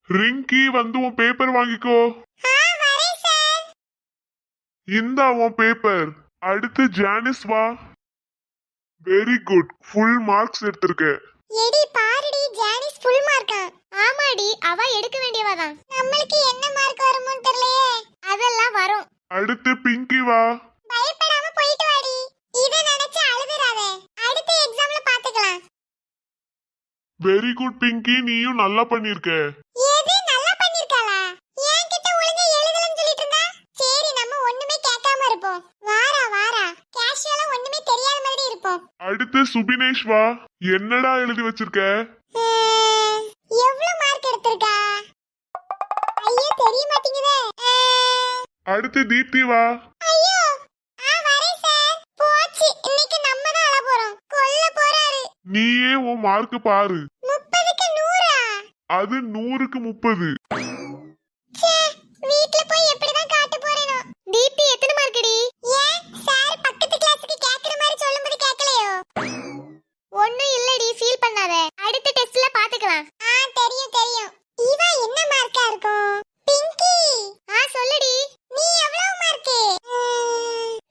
ரிங்கி வந்து உன் பேப்பர் வாங்கிக்கோ. இந்தா உன் பேப்பர். அடுத்து ஜானிஸ் வா. வெரி குட், ஃபுல் மார்க்ஸ் எடுத்திருக்க. எடி பாருடி, ஜானிஸ் ஃபுல் மார்க்கா? ஆமாடி, அவ எடுக்க வேண்டியவதான். நம்மளுக்கு என்ன மார்க் வருமோன்னு தெரியலையே. அதெல்லாம் வரும். அடுத்து பிங்கி வா. பயப்படாம போயிட்டு வாடி. இத நினைச்சு அழுதுறாதே. அடுத்த எக்ஸாம்ல பாத்துக்கலாம். வெரி குட் பிங்கி, நீயும் நல்லா பண்ணிருக்க. எது நல்லா பண்ணிருக்காளா? என்கிட்ட ஒழுங்கா எழுதலன்னு சொல்லிட்டு இருந்தா. சரி, நம்ம ஒண்ணுமே கேட்காம இருப்போம். வாரா வாரா, கேஷுவலா ஒண்ணுமே தெரியாத மாதிரி இருப்போம். அடுத்து சுபினேஷ் வா. என்னடா எழுதி வச்சிருக்க? எவ்வளவு மார்க் எடுத்திருக்கா? ஐயோ, தெரிய மாட்டேங்குதே. அடுத்து தீப்தி வா. ஐயோ, வரேன் சார். போச்சு, இன்னைக்கு நம்ம தான் அழ போறோம். கொல்ல போறாரு. நீயே உன் மார்க் பாரு. 30க்கு 100ஆ? அது 100க்கு 30. வீட்ல போய் எப்படிதான் காட்ட போறேனோ. தீப்தி எத்தனை மார்க்டி? ஏன் சார் பக்கத்து கிளாஸ்க்கு கேக்குற மாதிரி சொல்லும்போது கேக்கலையோ? ஒண்ணும் இல்லடி, ஃபீல் பண்ணாத. அடுத்த டெஸ்ட்ல பாத்துக்கலாம். தெரியும் தெரியும். இவா என்ன மார்க்கா இருக்கும்? பிங்கி. சொல்லுடி. நீ எவ்வளவு மார்க்?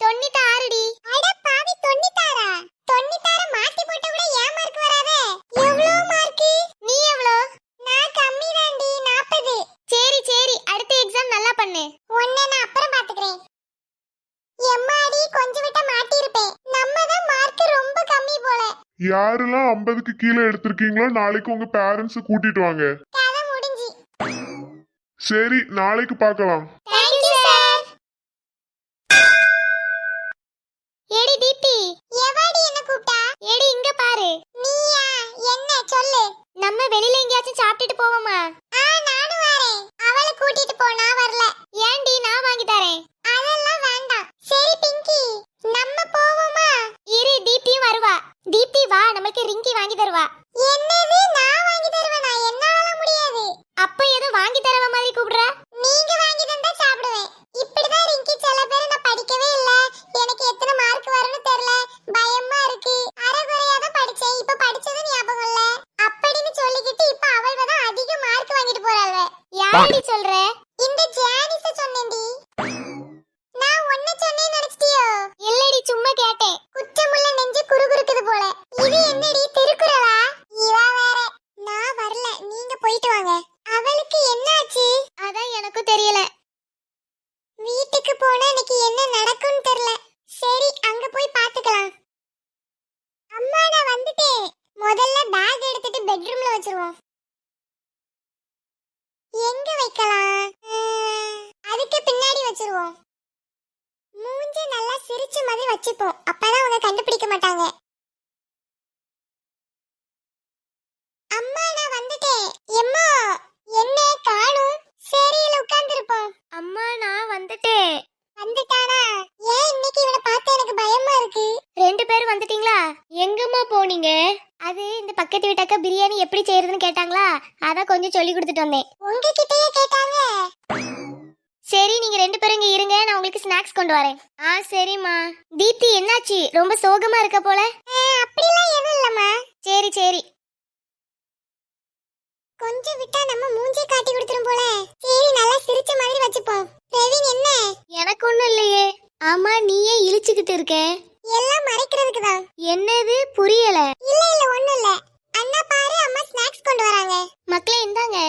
96டி. அட பாவி, 96ஆ? 96 மாத்தி போட்ட கூட ஏன் மார்க் வராதே? எவ்வளவு மார்க்? நீ எவ்வளவு? நான் கம்மி தான்டி, 40. சரி சரி, அடுத்த எக்ஸாம் நல்லா பண்ணு. உன்னை நான் அப்புறம் பாத்துக்கிறேன். எம்மாடி, கொஞ்சம் விட்ட மாட்டி இருப்பேன். நம்ம தான் மார்க் ரொம்ப கம்மி போல. யாரெல்லாம் 50க்கு கீழே எடுத்திருக்கீங்களோ நாளைக்கு உங்க பேரண்ட்ஸ் கூட்டிட்டு வாங்க. கதை முடிஞ்சி. சரி, நாளைக்கு பார்க்கலாம். Thank you sir. ஏடி தீப்தி, எவாடி என்ன கூப்பிட்டா? ஏடி இங்க பாரு. நீயா? என்ன சொல்லு. நம்ம வெளியில எங்கயாச்சும் சாப்பிட்டுட்டு போவோமா? நானும் வரேன். அவளை கூட்டிட்டு போ, நான் வரல. ஏன்டி, நான் வாங்கி தரேன். அதெல்லாம் வேண்டாம். சரி பிங்கி, நம்ம போவோமா? இரு, தீப்தியும் வருவா. தீப்தி வா, நமக்கு ரிங்கி வாங்கி தருவா. என்னது, நான் வாங்கி தருவேனா? என்னால முடியாது. அப்ப ஏதோ வாங்கி தரவ மாதிரி கூப்பிடுற. நீங்க வாங்கி தந்தா சாப்பிடுவேன். இப்படிதான் ரிங்கி சில பேர் நான் படிக்கவே இல்ல, எனக்கு எத்தனை மார்க் வரும்னு தெரியல, பயமா இருக்கு, அரைகுறையா தான் படிச்சேன், இப்ப படிச்சது ஞாபகம் இல்ல அப்படின்னு சொல்லிக்கிட்டு இப்ப அவள் தான் அதிக மார்க் வாங்கிட்டு போறாள். யாரடி சொல்ற? இந்த ஜானிஸ சொன்னேன்டி. நான் ஒண்ணு சொன்னேன்னு நினைச்சிட்டியோ? இல்லடி, சும்மா கேட்டேன். குச்சமுள்ள நெஞ்சு குறுகுறுக்குது போல. இது என்னடி திருக்குறளா? இவா வேற. நான் வரல, நீங்க போயிட்டு வாங்க. அவளுக்கு என்னாச்சு? அதான் எனக்கும் தெரியல. வீட்டுக்கு போனா எனக்கு என்ன நடக்கும்னு தெரியல. சரி, அங்க போய் பாத்துக்கலாம். அம்மா, நான் வந்துட்டேன். முதல்ல பேக் எடுத்துட்டு பெட்ரூம்ல வச்சிருவோம். எங்க வைக்கலாம்? அதுக்கு பின்னாடி வச்சிருவோம். மூஞ்சி நல்லா சிரிச்ச மாதிரி வச்சுப்போம், அப்பதான் அவங்க கண்டுபிடிக்க மாட்டாங்க. அம்மா, நான் வந்துட்டேன். எம்மா, என்ன காணோம்? சரியில உட்கார்ந்திருப்போம். அம்மா, நான் வந்துட்டேன். வந்துட்டானா? ஏன் இன்னைக்கு இவனை பார்த்து எனக்கு பயமா இருக்கு. ரெண்டு பேரும் வந்துட்டீங்களா? எங்கம்மா போனீங்க? அது இந்த பக்கத்து வீட்டாக்க பிரியாணி எப்படி செய்யறதுன்னு கேட்டாங்களா, அதான் கொஞ்சம் சொல்லி கொடுத்துட்டு வந்தேன். உங்ககிட்டயே கேட்டாங்க? சரி, நீங்க ரெண்டு பேரும் இங்க இருங்க, நான் உங்களுக்கு ஸ்நாக்ஸ் கொண்டு வரேன். சரிம்மா. தீப்தி, என்னாச்சு? ரொம்ப சோகமா இருக்க போல. அப்படிலாம் எதுவும் இல்லம்மா. சரி சரி. கொஞ்சம் விட்டா நம்ம மூஞ்சி காட்டி கொடுத்துரும் போல. சரி, நல்லா சிரிச்ச மாதிரி வச்சுப்போம். பிரவீன், என்ன? எனக்கு ஒண்ணும் இல்லையே. ஆமா, நீயே இழுச்சுக்கிட்டு இருக்க? எல்லாம் மறைக்கிறதுக்கு தான். என்னது, புரியல. இல்ல இல்ல, ஒண்ணும் இல்ல. அண்ணா பாரு, அம்மா ஸ்நாக்ஸ் கொண்டு வராங்க. மக்களே, இந்தாங்க.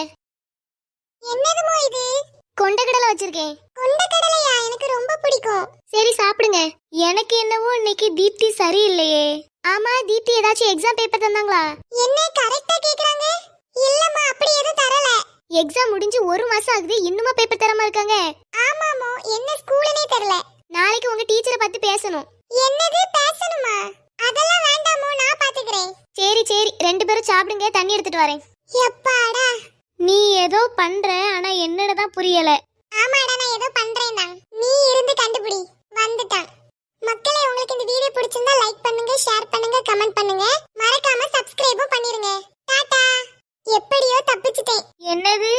என்னதுமோ இது? கொண்டக்கடலை வச்சிருக்கேன். கொண்டக்கடலையா? எனக்கு ரொம்ப பிடிக்கும். சரி, சாப்பிடுங்க. எனக்கு என்னவோ இன்னைக்கு தீப்தி சரியில்லையே. ஆமா, தீப்தி ஏதாச்சும் எக்ஸாம் பேப்பர் தந்தாங்களா? என்ன கரெக்ட்டா கேக்குறாங்க? இல்லம்மா, அப்படி எதுவும் தரல. எக்ஸாம் முடிஞ்சு 1 மாசம் ஆகுது, இன்னுமா பேப்பர் தராம இருக்காங்க? ஆமாமோ, என்ன ஸ்கூல்னே தெரியல. நாளைக்கு உங்க டீச்சரை பார்த்து பேசணும். என்னது, பேசணுமா? அதெல்லாம் வேண்டாமோ, நான் பாத்துக்கிறேன். சரி சரி, ரெண்டு பேரும் சாப்பிடுங்க, தண்ணி எடுத்துட்டு வரேன். எப்பாடா, நீ ஏதோ பண்ற, ஆனா என்னதான் புரியல. ஆமாடா, நான் ஏதோ பண்றேன் தான். நீ இருந்து கண்டுபிடி. வந்துட்டான். மக்களே, உங்களுக்கு இந்த வீடியோ பிடிச்சிருந்தா லைக் பண்ணுங்க, ஷேர் பண்ணுங்க, கமெண்ட் பண்ணுங்க. மறக்காம சப்ஸ்கிரைபும் பண்ணிருங்க. டாடா. எப்படியோ தப்பிச்சிட்டேன். என்னது?